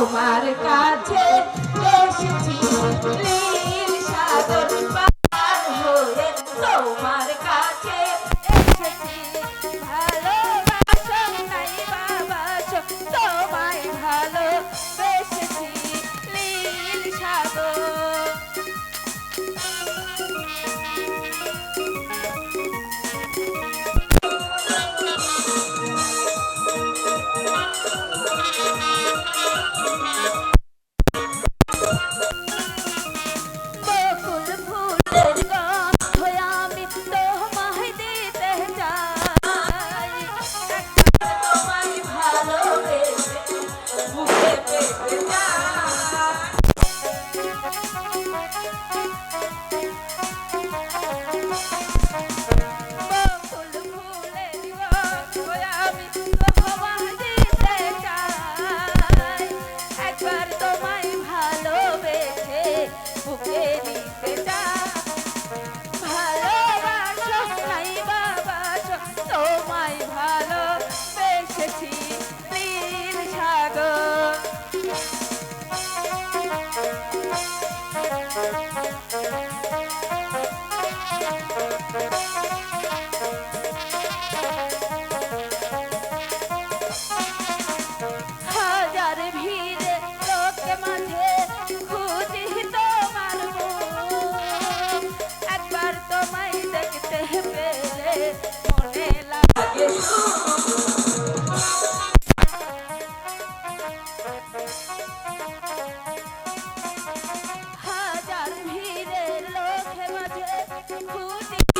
তোমার কাছে এসেছি নীল সাগর পার হয়ে তোমার কাছে এসেছি ভালোবাসো নাই বাবাসো তোমায় ভালোবেসেছি নীল সাগর হাজার ভিড়ের লোকের মাঝে খুঁটি